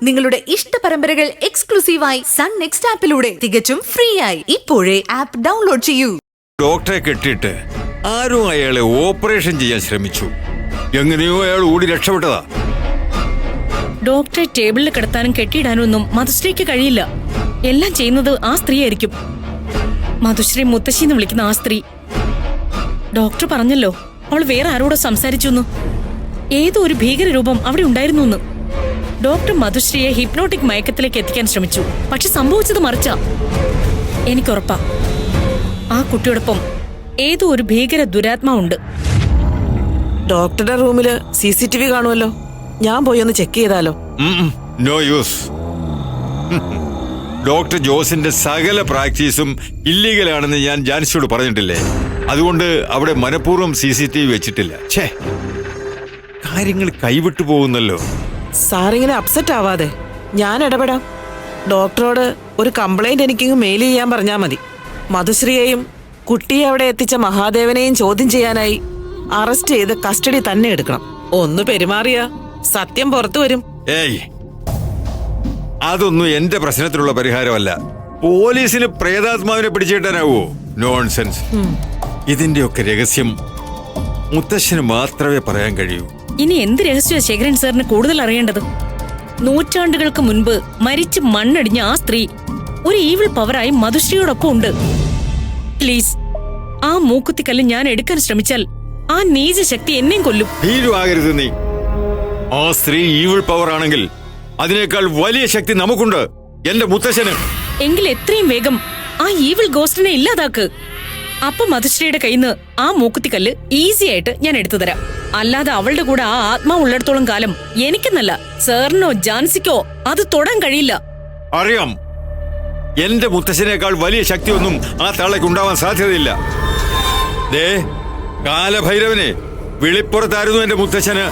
നിങ്ങളുടെ ഇഷ്ട പരമ്പരകൾ എക്സ്ക്ലൂസീവായി സൺ നെക്സ്റ്റ് ആപ്പിലൂടെ തികച്ചും ഫ്രീ ആയി ഇപ്പോഴേ ആപ്പ് ഡൗൺലോഡ് ചെയ്യൂ. ഡോക്ടറെ കെട്ടിയിട്ട് ആരും അയാളെ ഓപ്പറേഷൻ ചെയ്യാൻ ശ്രമിച്ചു. എങ്ങനെയോ അയാൾ ഓടി രക്ഷപ്പെട്ടതാ. ഡോക്ടറെ ടേബിളിൽ കിടത്താനും കെട്ടിയിടാനും ഒന്നും മധുശ്രീക്ക് കഴിയില്ല. എല്ലാം ചെയ്യുന്നത് ആ സ്ത്രീ ആയിരിക്കും. മധുശ്രീ മുത്തശ്ശി എന്ന് വിളിക്കുന്ന ആ സ്ത്രീ. ഡോക്ടർ പറഞ്ഞല്ലോ അവൾ വേറെ ആരോടോ സംസാരിച്ചു. ഏതോ ഒരു ഭീകരരൂപം അവിടെ ഉണ്ടായിരുന്നു. ഡോക്ടർ മധുശ്രീയെ ഹിപ്നോട്ടിക് മയക്കത്തിലേക്ക് എത്തിക്കാൻ ശ്രമിച്ചു. പക്ഷെ സംഭവിച്ചത് മറിച്ചാ. എനിക്കുറപ്പാ ആ കുട്ടിയോടൊപ്പം ഏതോ ഒരു ഭീകര ദുരാത്മാവുണ്ട്. ഡോക്ടറുടെ റൂമില് CCTV കാണുമല്ലോ. ഞാൻ പോയി ഒന്ന് ചെക്ക് ചെയ്താലോ? No use. ഡോക്ടർ ജോസിന്റെ സകല പ്രാക്ടീസും ഇല്ലീഗലാണെന്ന് ഞാൻ ജാൻസിയോട് പറഞ്ഞിട്ടില്ലേ? അതുകൊണ്ട് അവിടെ മനഃപൂർവ്വം CCTV വെച്ചിട്ടില്ല. ഛേ, കാര്യങ്ങൾ കൈവിട്ടു പോകുന്നല്ലോ. സാറിങ്ങനെ അപ്സെറ്റ് ആവാതെ, ഞാൻ ഇടപെടാം. ഡോക്ടറോട് ഒരു കംപ്ലൈന്റ് എനിക്കിങ്ങ് മെയിൽ ചെയ്യാൻ പറഞ്ഞാൽ മതി. മധുശ്രീയെയും കുട്ടിയെ അവിടെ എത്തിച്ച മഹാദേവനെയും ചോദ്യം ചെയ്യാനായി അറസ്റ്റ് ചെയ്ത് കസ്റ്റഡി തന്നെ എടുക്കണം. ഒന്ന് പെരുമാറിയ സത്യം പുറത്തു വരും. ഏയ്, അതൊന്നും എന്റെ പ്രശ്നത്തിനുള്ള പരിഹാരമല്ല. പോലീസിന് പ്രേതാത്മാവിനെ പിടിച്ചിട്ടാനാവോ? നോൺസെൻസ്. ഇതിന്റെയൊക്കെ രഹസ്യം മുത്തശ്ശന് മാത്രമേ പറയാൻ കഴിയൂ. ഇനി എന്ത് രഹസ്യ ശേഖരൻ സാറിന് കൂടുതൽ അറിയേണ്ടത്? നൂറ്റാണ്ടുകൾക്ക് മുൻപ് മരിച്ച് മണ്ണടിഞ്ഞ ആ സ്ത്രീ ഒരു ഈവിൾ പവറായി മധുശ്രീയോടൊപ്പം ഉണ്ട്. പ്ലീസ്, ആ മൂക്കുത്തിക്കല്ല് ഞാൻ എടുക്കാൻ ശ്രമിച്ചാൽ ആ നീച ശക്തി എന്നെയും കൊല്ലും. ഭീരുവാകരുത് നീ. ആ സ്ത്രീ ഈവിൾ പവർ ആണെങ്കിൽ അതിനേക്കാൾ വലിയ ശക്തി നമുക്കുണ്ട്, എന്റെ മുത്തശ്ശന്. എങ്കിൽ എത്രയും വേഗം ആ ഈവിൾ ഗോസ്റ്റിനെ ഇല്ലാതാക്ക്. അപ്പൊ മധുശ്രീയുടെ കയ്യിന്ന് ആ മൂക്കുത്തിക്കല്ല് ഈസി ആയിട്ട് ഞാൻ എടുത്തു തരാം. അല്ലാതെ അവളുടെ കൂടെ ആ ആത്മാവ് ഉള്ളിടത്തോളം കാലം എനിക്കെന്നല്ല, സാറിനോ ജാൻസിക്കോ അത് തൊടാൻ കഴിയില്ല. അറിയാം, എന്റെ മുത്തശ്ശനേക്കാൾ വലിയ ശക്തിയൊന്നും ആ തള്ളയ്ക്ക് ഉണ്ടാവാൻ സാധ്യതയില്ല. ദേ, കാലഭൈരവനെ വിളിപ്പുറത്തായിരുന്നു എന്റെ മുത്തശ്ശന്.